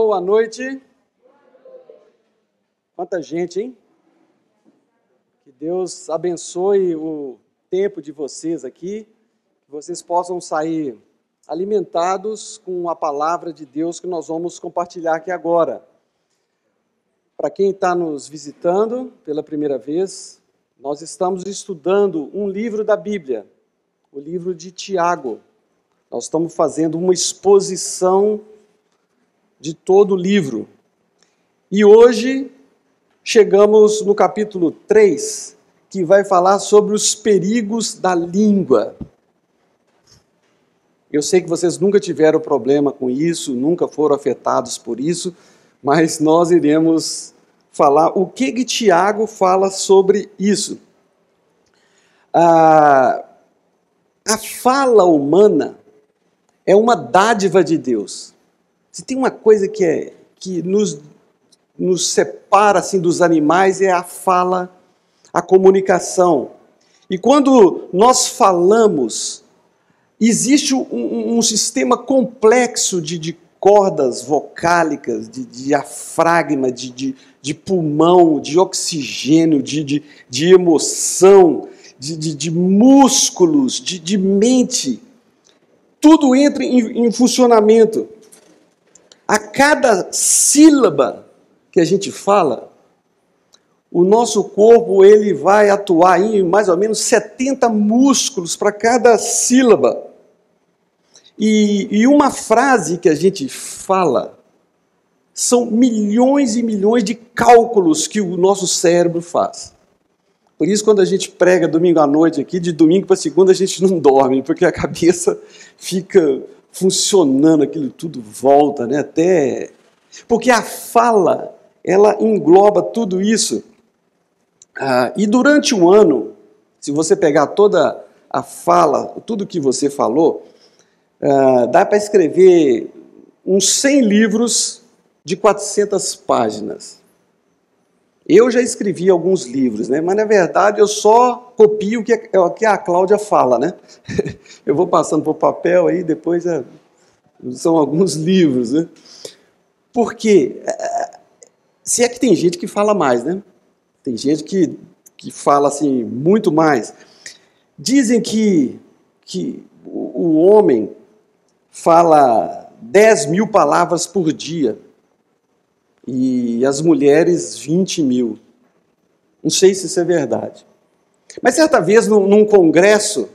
Boa noite. Quanta gente, hein? Que Deus abençoe o tempo de vocês aqui, que vocês possam sair alimentados com a palavra de Deus que nós vamos compartilhar aqui agora. Para quem está nos visitando pela primeira vez, nós estamos estudando um livro da Bíblia, o livro de Tiago. Nós estamos fazendo uma exposição de todo o livro. E hoje chegamos no capítulo 3, que vai falar sobre os perigos da língua. Eu sei que vocês nunca tiveram problema com isso, nunca foram afetados por isso, mas nós iremos falar o que Tiago fala sobre isso. A fala humana é uma dádiva de Deus. Se tem uma coisa que nos separa assim, dos animais, é a fala, a comunicação. E quando nós falamos, existe um sistema complexo de cordas vocálicas, de diafragma, de pulmão, de oxigênio, de emoção, de músculos, de mente. Tudo entra em funcionamento. A cada sílaba que a gente fala, o nosso corpo ele vai atuar em mais ou menos 70 músculos para cada sílaba. E uma frase que a gente fala são milhões e milhões de cálculos que o nosso cérebro faz. Por isso, quando a gente prega domingo à noite aqui, de domingo para segunda a gente não dorme, porque a cabeça fica funcionando, aquilo tudo volta, né? Porque a fala, ela engloba tudo isso. E durante um ano, se você pegar toda a fala, tudo que você falou, dá para escrever uns 100 livros de 400 páginas. Eu já escrevi alguns livros, né? Mas na verdade eu só copio o que a Cláudia fala, né? Eu vou passando por papel aí, depois são alguns livros, né? Porque se é que tem gente que fala mais, né? Tem gente que fala assim muito mais. Dizem que o homem fala 10 mil palavras por dia. E as mulheres 20 mil. Não sei se isso é verdade. Mas certa vez, num congresso,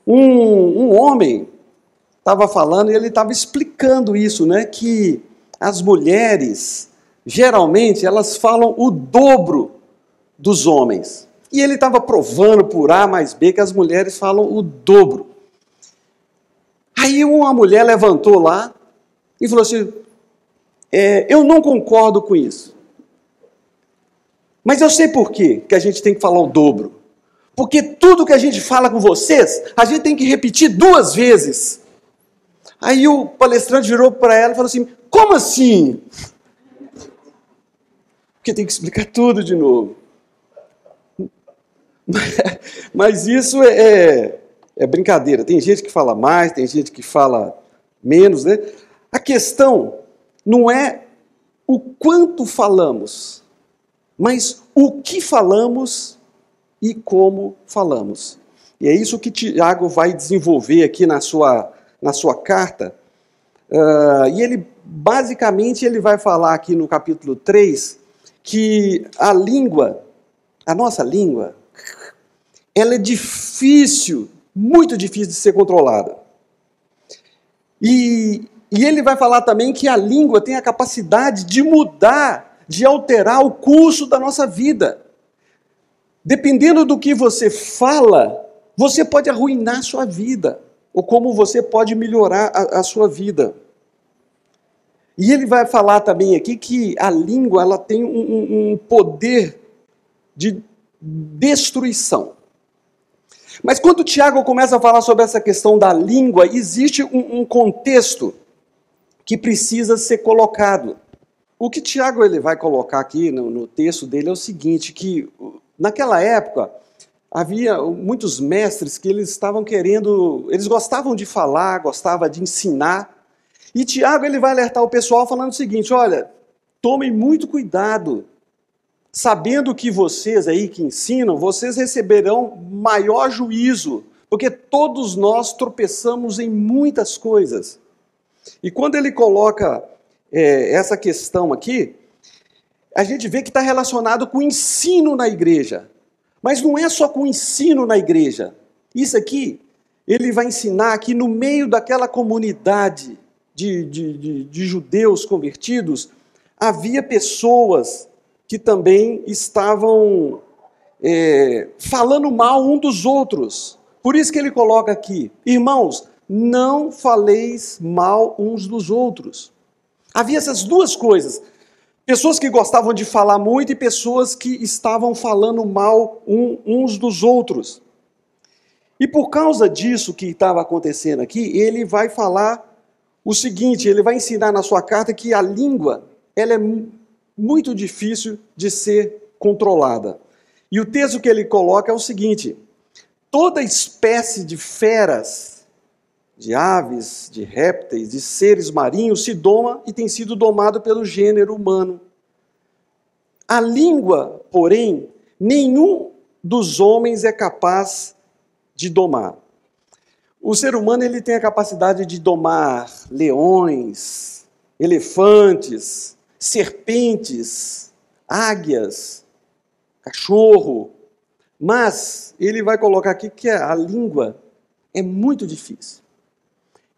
um homem estava falando e ele estava explicando isso, né? Que as mulheres, geralmente, elas falam o dobro dos homens. E ele estava provando por A mais B que as mulheres falam o dobro. Aí uma mulher levantou lá e falou assim: eu não concordo com isso. Mas eu sei por quê que a gente tem que falar o dobro. Porque tudo que a gente fala com vocês, a gente tem que repetir 2 vezes. Aí o palestrante virou para ela e falou assim: como assim? Porque tem que explicar tudo de novo. Mas isso é brincadeira. Tem gente que fala mais, tem gente que fala menos, né? A questão não é o quanto falamos, mas o que falamos e como falamos. E é isso que Tiago vai desenvolver aqui na sua carta. E ele, basicamente, ele vai falar aqui no capítulo 3 que a nossa língua, ela é difícil, muito difícil de ser controlada. E ele vai falar também que a língua tem a capacidade de mudar, de alterar o curso da nossa vida. Dependendo do que você fala, você pode arruinar a sua vida, ou como você pode melhorar a sua vida. E ele vai falar também aqui que a língua ela tem um poder de destruição. Mas quando o Tiago começa a falar sobre essa questão da língua, existe um contexto que precisa ser colocado. O que Tiago ele vai colocar aqui no texto dele é o seguinte, que naquela época havia muitos mestres que eles gostavam de falar, gostavam de ensinar, E Tiago ele vai alertar o pessoal falando o seguinte, olha, tomem muito cuidado, sabendo que vocês aí que ensinam, vocês receberão maior juízo, porque todos nós tropeçamos em muitas coisas. E quando ele coloca essa questão aqui, a gente vê que está relacionado com o ensino na igreja. Mas não é só com o ensino na igreja. Isso aqui, ele vai ensinar que no meio daquela comunidade de judeus convertidos, havia pessoas que também estavam falando mal um dos outros. Por isso que ele coloca aqui, irmãos, não faleis mal uns dos outros. Havia essas duas coisas, pessoas que gostavam de falar muito e pessoas que estavam falando mal uns dos outros. E por causa disso que estava acontecendo aqui, ele vai falar o seguinte, ele vai ensinar na sua carta que a língua, ela é muito difícil de ser controlada. E o texto que ele coloca é o seguinte, toda espécie de feras, de aves, de répteis, de seres marinhos se doma e tem sido domado pelo gênero humano. A língua, porém, nenhum dos homens é capaz de domar. O ser humano ele tem a capacidade de domar leões, elefantes, serpentes, águias, cachorro, mas ele vai colocar aqui que a língua é muito difícil.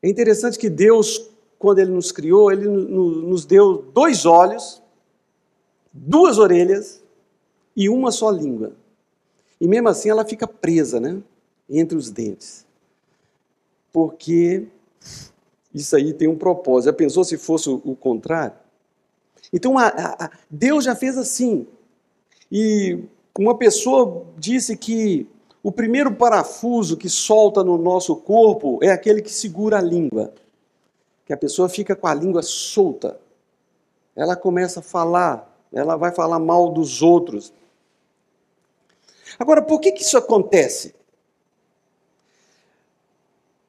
É interessante que Deus, quando Ele nos criou, Ele nos deu 2 olhos, 2 orelhas e uma só língua. E mesmo assim ela fica presa, né, entre os dentes. Porque isso aí tem um propósito. Já pensou se fosse o contrário? Então Deus já fez assim. E uma pessoa disse que o primeiro parafuso que solta no nosso corpo é aquele que segura a língua. Que a pessoa fica com a língua solta. Ela começa a falar, ela vai falar mal dos outros. Agora, por que isso acontece?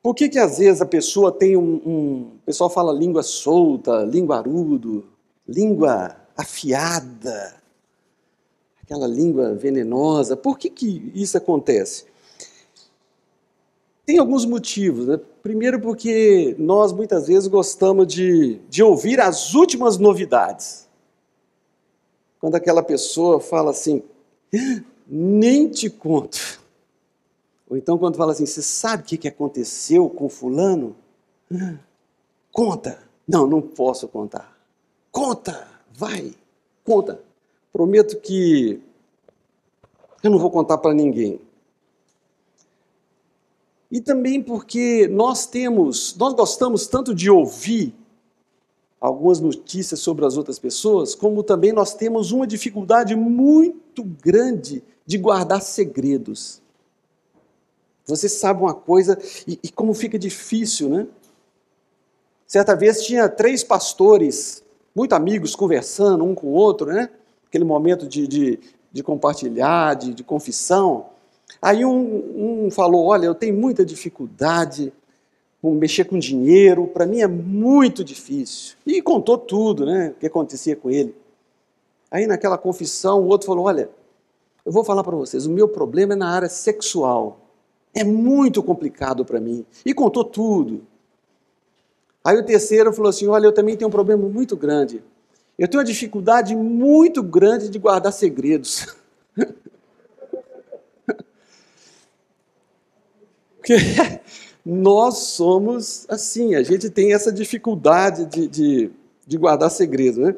Por que às vezes a pessoa tem o pessoal fala língua solta, linguarudo, língua afiada, aquela língua venenosa? Por que isso acontece? Tem alguns motivos, né? Primeiro porque nós muitas vezes gostamos de ouvir as últimas novidades. Quando aquela pessoa fala assim, nem te conto. Ou então quando fala assim, você sabe o que aconteceu com fulano? Conta. Não, não posso contar. Conta, vai, conta. Prometo que eu não vou contar para ninguém. E também porque nós gostamos tanto de ouvir algumas notícias sobre as outras pessoas, como também nós temos uma dificuldade muito grande de guardar segredos. Você sabe uma coisa e como fica difícil, né? Certa vez tinha 3 pastores, muito amigos, conversando um com o outro, né? Aquele momento de compartilhar, de confissão. Aí um falou, olha, eu tenho muita dificuldade com mexer com dinheiro, para mim é muito difícil. E contou tudo, né? O que acontecia com ele. Aí naquela confissão, o outro falou, olha, eu vou falar para vocês, o meu problema é na área sexual. É muito complicado para mim. E contou tudo. Aí o terceiro falou assim, olha, eu também tenho um problema muito grande. Eu tenho uma dificuldade muito grande de guardar segredos. Porque nós somos assim, a gente tem essa dificuldade de guardar segredos, né?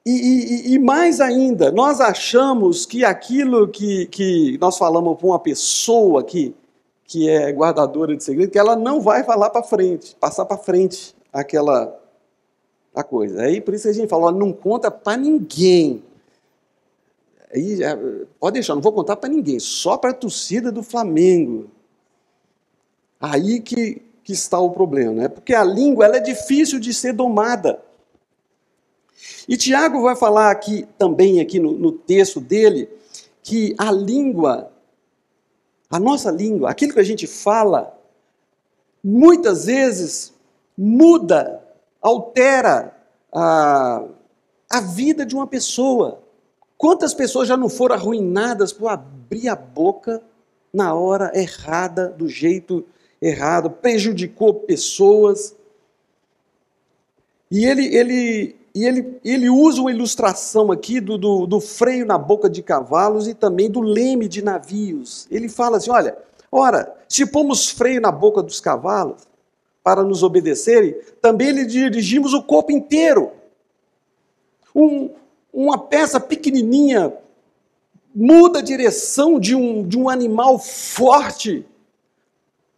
E mais ainda, nós achamos que aquilo que nós falamos para uma pessoa que é guardadora de segredo, que ela não vai falar para frente, passar para frente a coisa. Aí por isso a gente fala, ó, não conta para ninguém. Aí, pode deixar, não vou contar para ninguém, só para a torcida do Flamengo. Aí que está o problema, né? Porque a língua ela é difícil de ser domada. E Tiago vai falar aqui também aqui no texto dele que a língua, a nossa língua, aquilo que a gente fala, muitas vezes muda altera a vida de uma pessoa. Quantas pessoas já não foram arruinadas por abrir a boca na hora errada, do jeito errado, prejudicou pessoas. E ele usa uma ilustração aqui do freio na boca de cavalos e também do leme de navios. Ele fala assim, olha, ora, se pomos freio na boca dos cavalos para nos obedecerem, também lhe dirigimos o corpo inteiro. Uma peça pequenininha muda a direção de um animal forte,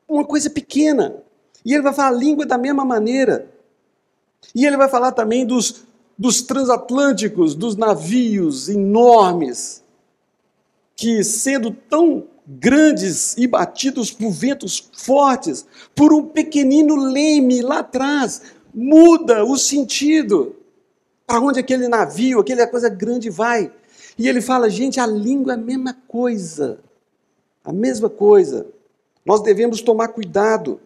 uma coisa pequena. E ele vai falar a língua da mesma maneira. E ele vai falar também dos transatlânticos, dos navios enormes, que sendo tão grandes e batidos por ventos fortes, por um pequenino leme lá atrás, muda o sentido. Para onde aquele navio, aquela coisa grande vai. E ele fala, gente, a língua é a mesma coisa. A mesma coisa. Nós devemos tomar cuidado.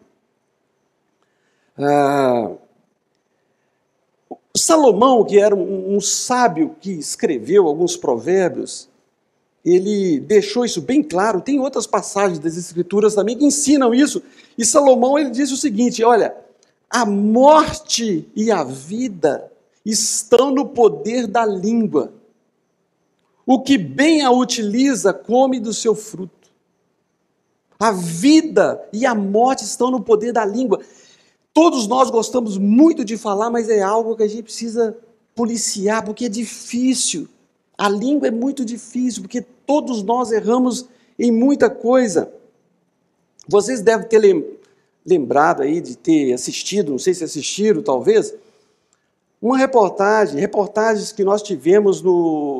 Salomão, que era um sábio que escreveu alguns provérbios, ele deixou isso bem claro. Tem outras passagens das Escrituras também que ensinam isso. E Salomão, ele diz o seguinte, olha, a morte e a vida estão no poder da língua. O que bem a utiliza, come do seu fruto. A vida e a morte estão no poder da língua. Todos nós gostamos muito de falar, mas é algo que a gente precisa policiar, porque é difícil. A língua é muito difícil, porque todos nós erramos em muita coisa. Vocês devem ter lembrado aí de ter assistido, não sei se assistiram talvez, uma reportagens que nós tivemos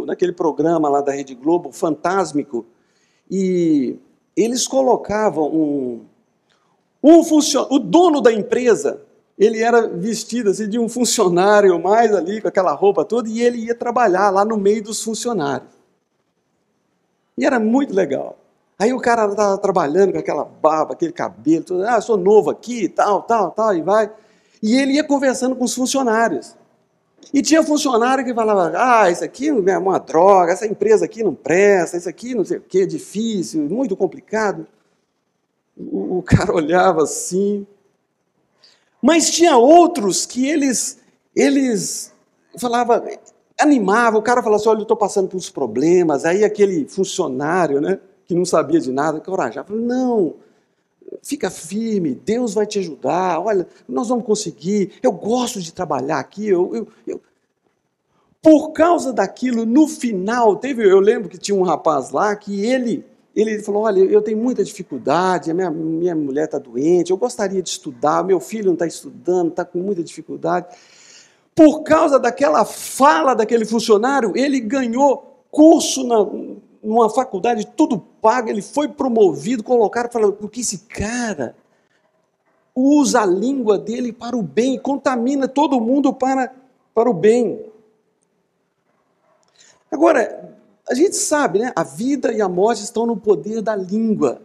naquele programa lá da Rede Globo, Fantasmico, e eles colocavam o dono da empresa, ele era vestido assim, de um funcionário mais ali, com aquela roupa toda, e ele ia trabalhar lá no meio dos funcionários. E era muito legal. Aí o cara estava trabalhando com aquela barba, aquele cabelo, tudo, sou novo aqui, tal, e vai. E ele ia conversando com os funcionários. E tinha funcionário que falava, isso aqui é uma droga, essa empresa aqui não presta, isso aqui não sei o que, é difícil, muito complicado. O cara olhava assim. Mas tinha outros que eles falavam, animavam, o cara falava assim, olha, eu estou passando por uns problemas. Aí aquele funcionário, né, que não sabia de nada, encorajava, falava, não, fica firme, Deus vai te ajudar, olha, nós vamos conseguir, eu gosto de trabalhar aqui, Por causa daquilo, no final, eu lembro que tinha um rapaz lá que ele falou, olha, eu tenho muita dificuldade, a minha mulher está doente, eu gostaria de estudar, meu filho não está estudando, está com muita dificuldade. Por causa daquela fala daquele funcionário, ele ganhou curso numa faculdade, tudo pago, ele foi promovido, colocaram, falaram, porque esse cara usa a língua dele para o bem, contamina todo mundo para o bem. Agora, a gente sabe, né? A vida e a morte estão no poder da língua.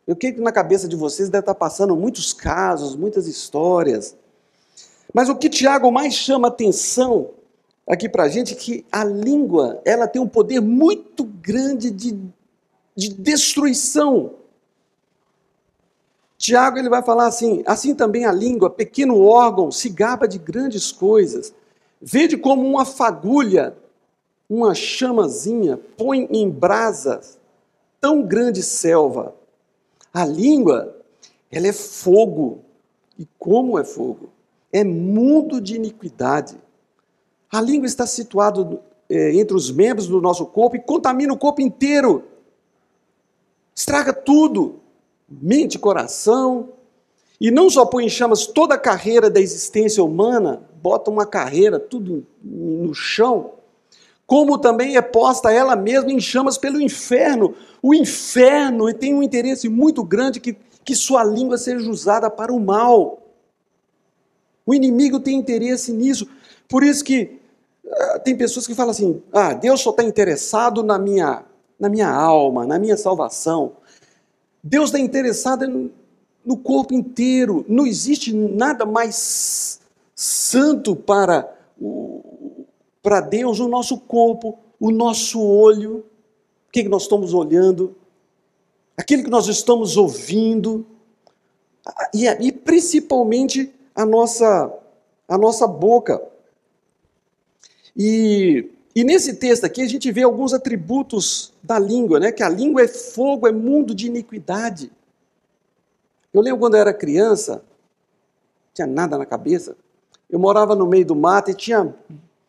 Eu creio que na cabeça de vocês deve estar passando muitos casos, muitas histórias. Mas o que Tiago mais chama atenção aqui para a gente é que a língua, ela tem um poder muito grande de destruição. Tiago, ele vai falar assim também a língua, pequeno órgão, se gaba de grandes coisas. Vede como uma fagulha, uma chamazinha, põe em brasas tão grande selva. A língua, ela é fogo. E como é fogo? É mundo de iniquidade. A língua está situada entre os membros do nosso corpo e contamina o corpo inteiro. Estraga tudo. Mente e coração. E não só põe em chamas toda a carreira da existência humana, bota uma carreira tudo no chão, como também é posta ela mesma em chamas pelo inferno. O inferno tem um interesse muito grande que sua língua seja usada para o mal. O inimigo tem interesse nisso. Por isso que tem pessoas que falam assim, Deus só está interessado na minha alma, na minha salvação. Deus está interessado no corpo inteiro. Não existe nada mais santo para Deus, o nosso corpo, o nosso olho, o que nós estamos olhando, aquilo que nós estamos ouvindo, e principalmente a nossa boca. E nesse texto aqui a gente vê alguns atributos da língua, né? Que a língua é fogo, é mundo de iniquidade. Eu lembro quando eu era criança, não tinha nada na cabeça, eu morava no meio do mato e tinha,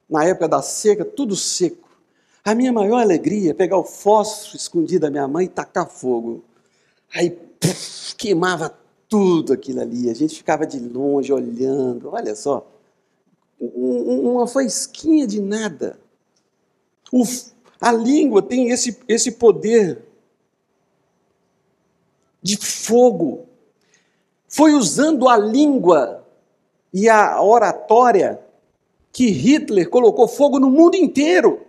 na época da seca, tudo seco. A minha maior alegria é pegar o fósforo escondido da minha mãe e tacar fogo. Aí queimava tudo aquilo ali, a gente ficava de longe olhando, olha só, uma faísquinha de nada. A língua tem esse poder de fogo. Foi usando a língua e a oratória que Hitler colocou fogo no mundo inteiro.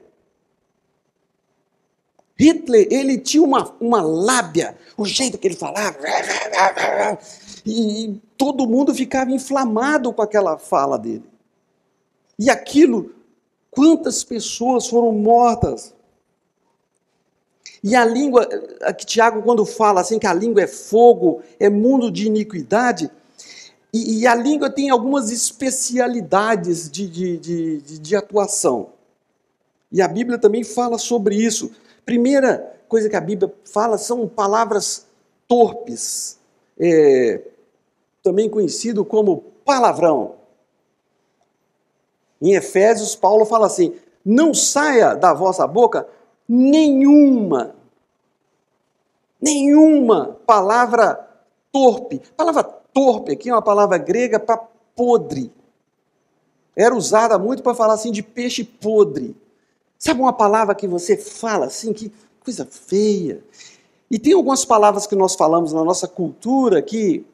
Hitler, ele tinha uma lábia, o jeito que ele falava, e todo mundo ficava inflamado com aquela fala dele. E aquilo, quantas pessoas foram mortas? E a língua, que Tiago, quando fala assim que a língua é fogo, é mundo de iniquidade, e a língua tem algumas especialidades de atuação. E a Bíblia também fala sobre isso. Primeira coisa que a Bíblia fala são palavras torpes, também conhecido como palavrão. Em Efésios, Paulo fala assim: não saia da vossa boca nenhuma palavra torpe. A palavra torpe aqui é uma palavra grega para podre. Era usada muito para falar assim de peixe podre. Sabe uma palavra que você fala assim, que coisa feia? E tem algumas palavras que nós falamos na nossa cultura que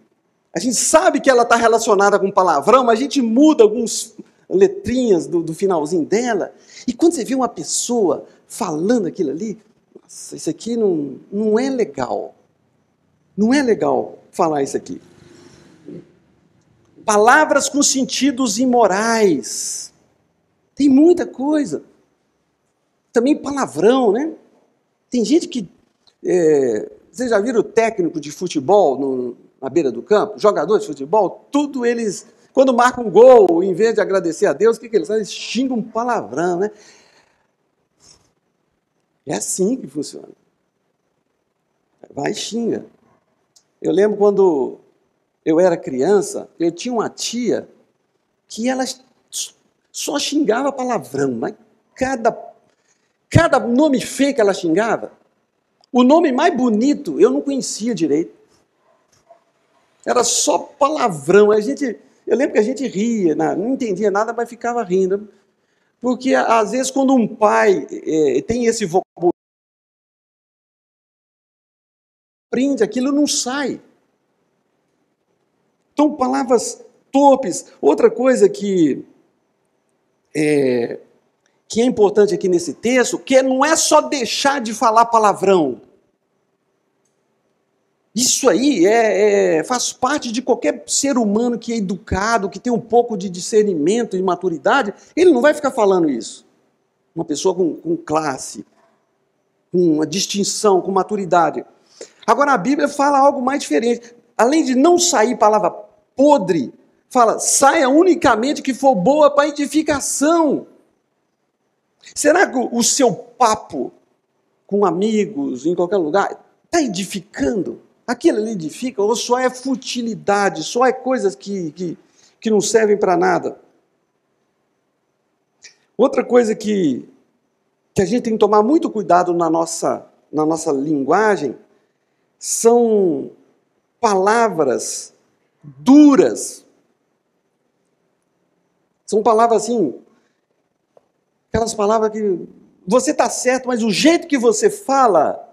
a gente sabe que ela está relacionada com palavrão, mas a gente muda algumas letrinhas do finalzinho dela. E quando você vê uma pessoa falando aquilo ali, nossa, isso aqui não é legal. Não é legal falar isso aqui. Palavras com sentidos imorais. Tem muita coisa. Também palavrão, né? Tem gente que... vocês já viram o técnico de futebol na beira do campo? Jogadores de futebol, tudo eles... Quando marcam um gol, em vez de agradecer a Deus, o que eles fazem? Eles xingam um palavrão, né? É assim que funciona. Vai e xinga. Eu lembro quando eu era criança, eu tinha uma tia que ela só xingava palavrão, mas cada nome feio que ela xingava, o nome mais bonito eu não conhecia direito. Era só palavrão. Eu lembro que a gente ria, não entendia nada, mas ficava rindo. Porque, às vezes, quando um pai tem esse vocabulário, aprende, aquilo não sai. Então, palavras torpes. Outra coisa que é importante aqui nesse texto, que não é só deixar de falar palavrão. Isso aí faz parte de qualquer ser humano que é educado, que tem um pouco de discernimento e maturidade, ele não vai ficar falando isso. Uma pessoa com classe, com uma distinção, com maturidade. Agora a Bíblia fala algo mais diferente. Além de não sair palavra podre, fala, saia unicamente que for boa para edificação. Será que o seu papo com amigos, em qualquer lugar, está edificando? Aquilo ali edifica, ou só é futilidade, só é coisas que não servem para nada? Outra coisa que a gente tem que tomar muito cuidado na nossa linguagem são palavras duras. São palavras assim, aquelas palavras que você está certo, mas o jeito que você fala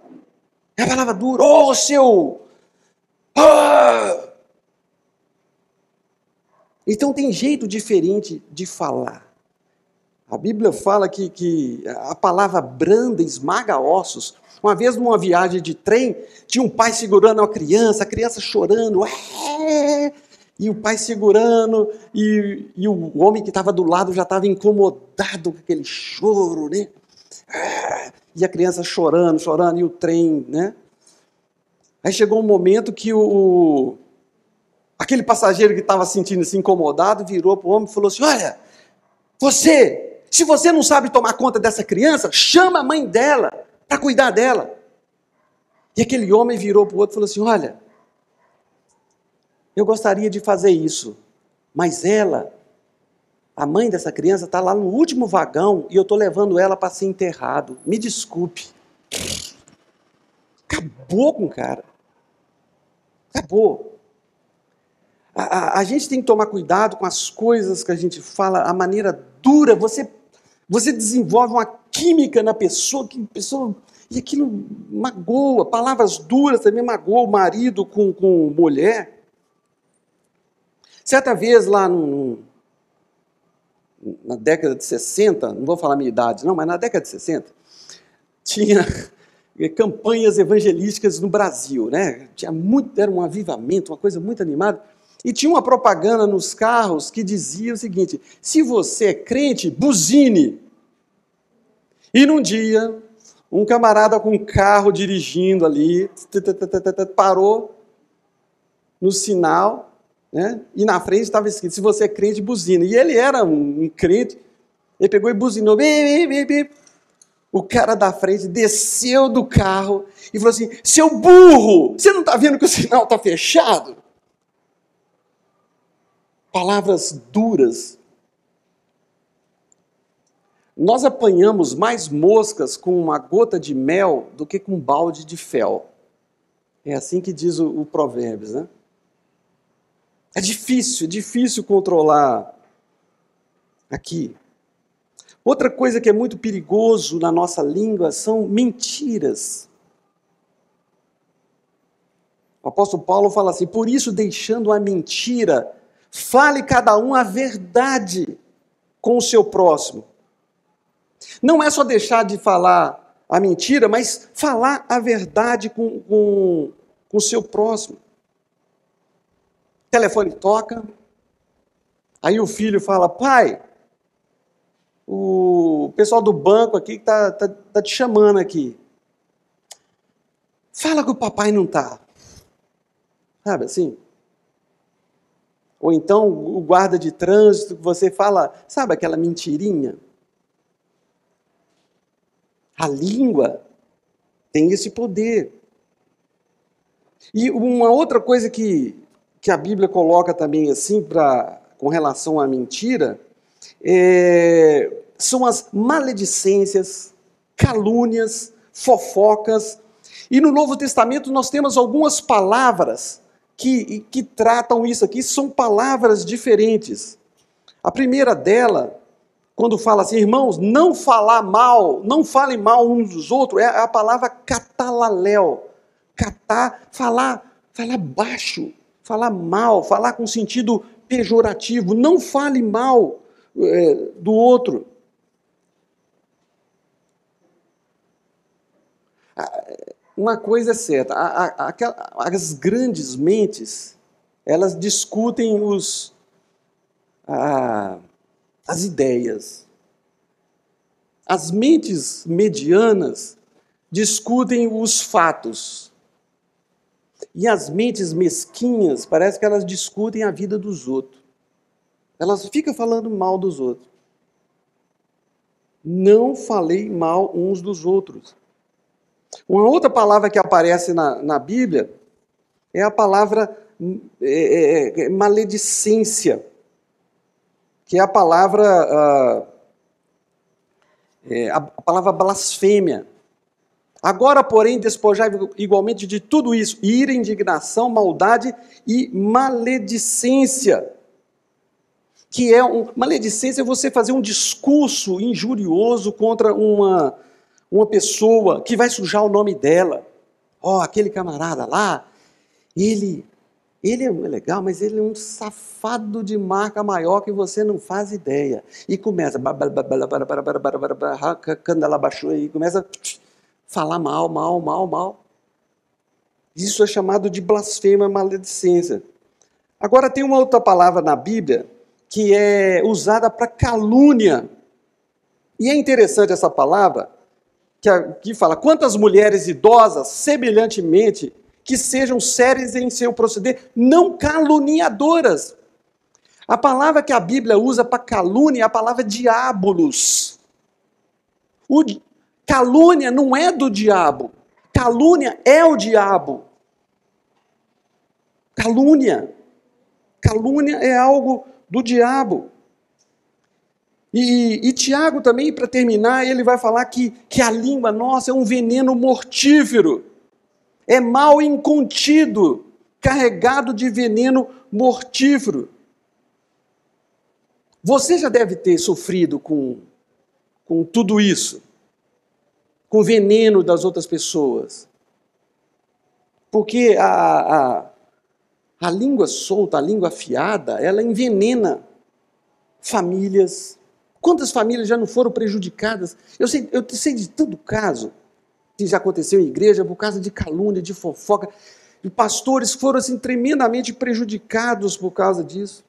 é a palavra dura. Oh, seu... Ah! Então tem jeito diferente de falar. A Bíblia fala que a palavra branda esmaga ossos. Uma vez, numa viagem de trem, tinha um pai segurando a criança chorando. E o pai segurando, e o homem que estava do lado já estava incomodado com aquele choro, né? E a criança chorando, chorando, e o trem, né? Aí chegou um momento que aquele passageiro que estava sentindo-se incomodado virou para o homem e falou assim: olha, se você não sabe tomar conta dessa criança, chama a mãe dela para cuidar dela. E aquele homem virou para o outro e falou assim: olha, eu gostaria de fazer isso, mas ela, a mãe dessa criança, está lá no último vagão e eu estou levando ela para ser enterrado. Me desculpe. Acabou com o cara. Acabou. A gente tem que tomar cuidado com as coisas que a gente fala, a maneira dura. Você desenvolve uma química na pessoa, e aquilo magoa. Palavras duras também magoam o marido com mulher. Certa vez lá na década de 60, não vou falar a minha idade não, mas na década de 60, tinha campanhas evangelísticas no Brasil, né? Era um avivamento, uma coisa muito animada. E tinha uma propaganda nos carros que dizia o seguinte: se você é crente, buzine. E num dia, um camarada com um carro dirigindo ali, parou no sinal, né? E na frente estava escrito: se você é crente, buzina. E ele era um crente, ele pegou e buzinou. O cara da frente desceu do carro e falou assim: seu burro, você não está vendo que o sinal está fechado? Palavras duras. Nós apanhamos mais moscas com uma gota de mel do que com um balde de fel. É assim que diz o Provérbios, né? É difícil controlar aqui. Outra coisa que é muito perigoso na nossa língua são mentiras. O apóstolo Paulo fala assim: por isso, deixando a mentira, fale cada um a verdade com o seu próximo. Não é só deixar de falar a mentira, mas falar a verdade com o seu próximo. O telefone toca, aí o filho fala: pai, o pessoal do banco aqui está te chamando aqui. Fala que o papai não está. Sabe assim? Ou então o guarda de trânsito, você fala, sabe aquela mentirinha? A língua tem esse poder. E uma outra coisa que a Bíblia coloca também assim, com relação à mentira, são as maledicências, calúnias, fofocas. E no Novo Testamento nós temos algumas palavras que tratam isso aqui, são palavras diferentes. A primeira dela, quando fala assim: irmãos, não falem mal uns dos outros, é a palavra catalaléu. Falar baixo, falar mal, falar com sentido pejorativo. Não fale mal do outro. Uma coisa é certa, as grandes mentes, elas discutem as ideias. As mentes medianas discutem os fatos. E as mentes mesquinhas, parece que elas discutem a vida dos outros. Elas ficam falando mal dos outros. Não falei mal uns dos outros. Uma outra palavra que aparece na Bíblia é a palavra maledicência, que é a palavra blasfêmia. Agora, porém, despojai igualmente de tudo isso: ira, indignação, maldade e maledicência. Que é maledicência é você fazer um discurso injurioso contra uma pessoa que vai sujar o nome dela. Aquele camarada lá, ele é legal, mas ele é um safado de marca maior que você não faz ideia. E começa, quando ela baixou aí, começa a falar mal. Isso é chamado de blasfêmia, maledicência. Agora tem uma outra palavra na Bíblia que é usada para calúnia. E é interessante essa palavra, que aqui fala, quantas mulheres idosas, semelhantemente, que sejam sérias em seu proceder, não caluniadoras. A palavra que a Bíblia usa para calúnia é a palavra diabolos. Calúnia não é do diabo. Calúnia é o diabo. Calúnia. Calúnia é algo do diabo. E Tiago também, para terminar, ele vai falar que a língua nossa é um veneno mortífero. É mal incontido, carregado de veneno mortífero. Você já deve ter sofrido com tudo isso, com o veneno das outras pessoas. Porque a língua solta, a língua afiada, ela envenena famílias. Quantas famílias já não foram prejudicadas? Eu sei de tanto caso que já aconteceu em igreja por causa de calúnia, de fofoca. E pastores foram assim, tremendamente prejudicados por causa disso.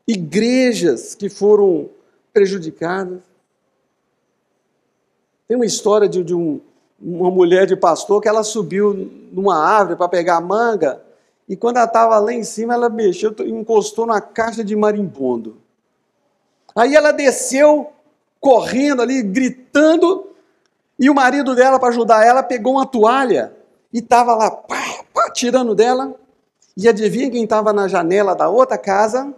Igrejas que foram prejudicadas. Tem uma história de uma mulher de pastor que ela subiu numa árvore para pegar manga e quando ela estava lá em cima, ela mexeu, encostou na caixa de marimbondo. Aí ela desceu, correndo ali, gritando, e o marido dela, para ajudar ela, pegou uma toalha e estava lá, tirando dela. E adivinha quem estava na janela da outra casa?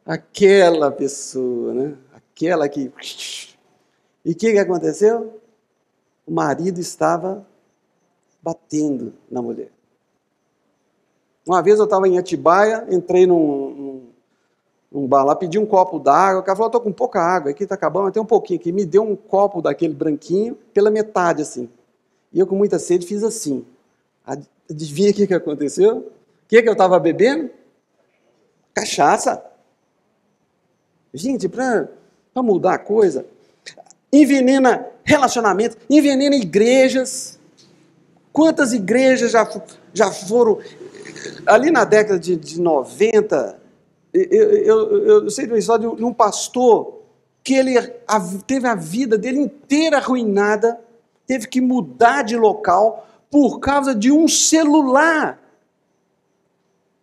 Aquela pessoa, né? Aquela que... E o que aconteceu? O marido estava batendo na mulher. Uma vez eu estava em Atibaia, entrei num bar lá, pedi um copo d'água, o cara falou, estou com pouca água, aqui está acabando, mas tem um pouquinho aqui. Me deu um copo daquele branquinho, pela metade, assim. E eu com muita sede fiz assim. Adivinha o que aconteceu? O que eu estava bebendo? Cachaça. Gente, para mudar a coisa, envenena relacionamentos, envenena igrejas. Quantas igrejas já foram... Ali na década de 90, eu sei de uma história de um pastor que ele teve a vida dele inteira arruinada, teve que mudar de local por causa de um celular.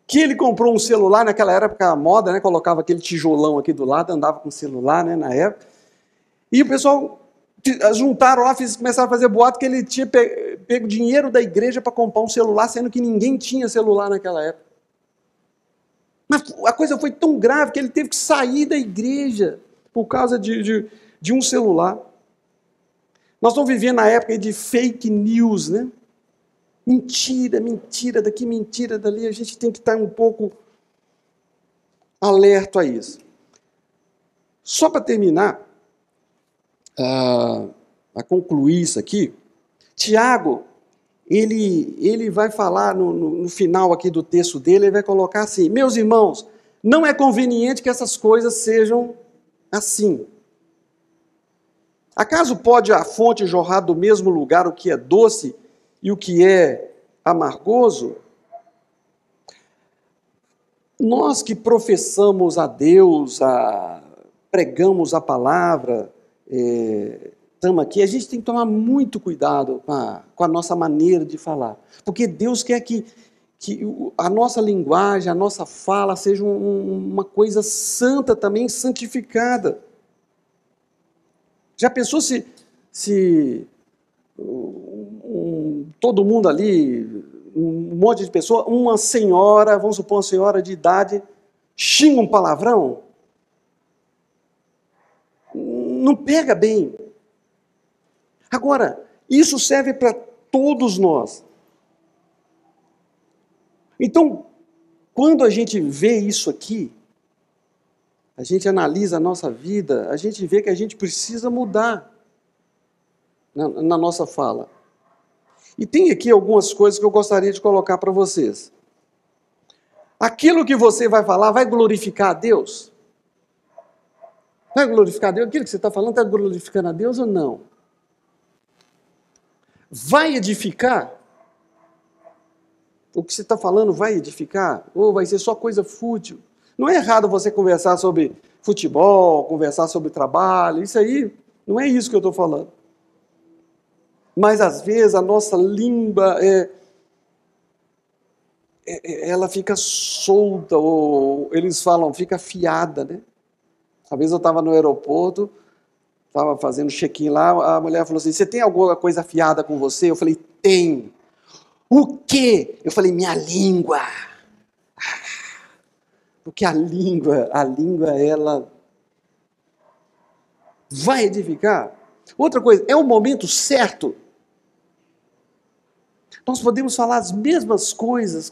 Que ele comprou um celular, naquela época a moda, né, colocava aquele tijolão aqui do lado, andava com celular, né, na época. E o pessoal juntaram lá, começaram a fazer boato que ele tinha pego dinheiro da igreja para comprar um celular, sendo que ninguém tinha celular naquela época. Mas a coisa foi tão grave que ele teve que sair da igreja por causa de um celular. Nós estamos vivendo na época de fake news, né? Mentira, mentira daqui, mentira dali. A gente tem que estar um pouco alerta a isso. Só para terminar, a concluir isso aqui, Tiago, ele vai falar no final aqui do texto dele, ele vai colocar assim, meus irmãos, não é conveniente que essas coisas sejam assim. Acaso pode a fonte jorrar do mesmo lugar o que é doce e o que é amargoso? Nós que professamos a Deus, pregamos a palavra, estamos aqui, a gente tem que tomar muito cuidado com a nossa maneira de falar. Porque Deus quer que a nossa linguagem, a nossa fala seja uma coisa santa também, santificada. Já pensou se todo mundo ali, um monte de pessoas, uma senhora, vamos supor uma senhora de idade, xinga um palavrão? Não pega bem. Agora, isso serve para todos nós. Então, quando a gente vê isso aqui, a gente analisa a nossa vida, a gente vê que a gente precisa mudar na nossa fala. E tem aqui algumas coisas que eu gostaria de colocar para vocês. Aquilo que você vai falar vai glorificar a Deus? Vai glorificar a Deus? Aquilo que você está falando está glorificando a Deus ou não? Vai edificar? O que você está falando vai edificar? Ou vai ser só coisa fútil? Não é errado você conversar sobre futebol, conversar sobre trabalho, isso aí, não é isso que eu estou falando. Mas às vezes a nossa língua ela fica solta, ou eles falam, fica afiada, né? Uma vez eu estava no aeroporto, estava fazendo check-in lá, a mulher falou assim, você tem alguma coisa afiada com você? Eu falei, tem. O quê? Eu falei, minha língua. Porque a língua, ela vai edificar. Outra coisa, é o momento certo. Nós podemos falar as mesmas coisas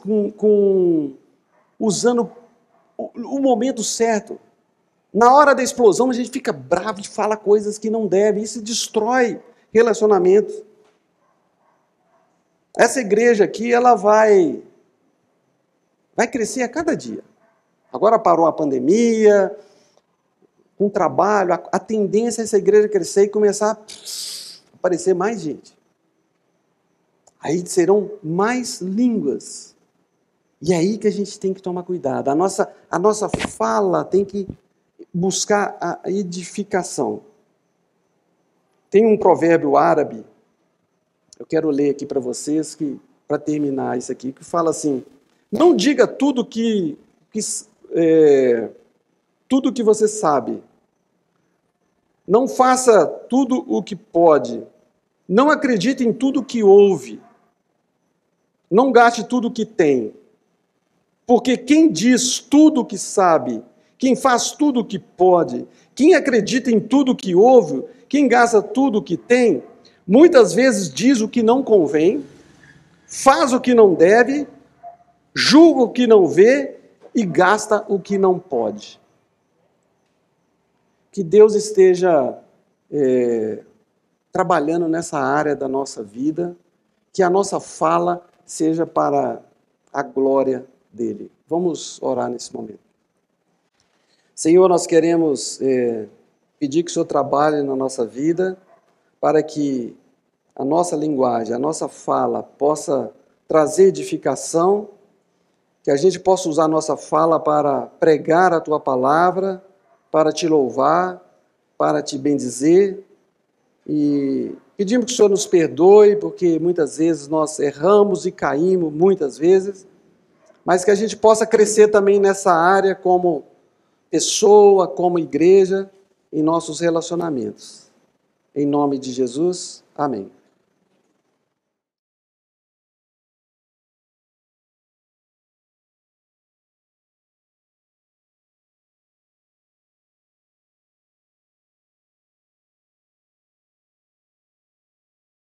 usando o momento certo. Na hora da explosão, a gente fica bravo e fala coisas que não deve. Isso destrói relacionamentos. Essa igreja aqui, ela vai crescer a cada dia. Agora parou a pandemia, com trabalho, a tendência é essa igreja crescer e começar a aparecer mais gente. Aí serão mais línguas. E é aí que a gente tem que tomar cuidado. A nossa fala tem que buscar a edificação. Tem um provérbio árabe, eu quero ler aqui para vocês, para terminar isso aqui, que fala assim, não diga tudo que você sabe. Não faça tudo o que pode. Não acredite em tudo que ouve. Não gaste tudo o que tem. Porque quem diz tudo o que sabe, quem faz tudo o que pode, quem acredita em tudo o que ouve, quem gasta tudo o que tem, muitas vezes diz o que não convém, faz o que não deve, julga o que não vê e gasta o que não pode. Que Deus esteja trabalhando nessa área da nossa vida, que a nossa fala seja para a glória dele. Vamos orar nesse momento. Senhor, nós queremos pedir que o Senhor trabalhe na nossa vida para que a nossa linguagem, a nossa fala possa trazer edificação, que a gente possa usar a nossa fala para pregar a Tua palavra, para Te louvar, para Te bendizer, e pedimos que o Senhor nos perdoe, porque muitas vezes nós erramos e caímos, muitas vezes, mas que a gente possa crescer também nessa área como pessoa, como igreja, em nossos relacionamentos. Em nome de Jesus, amém.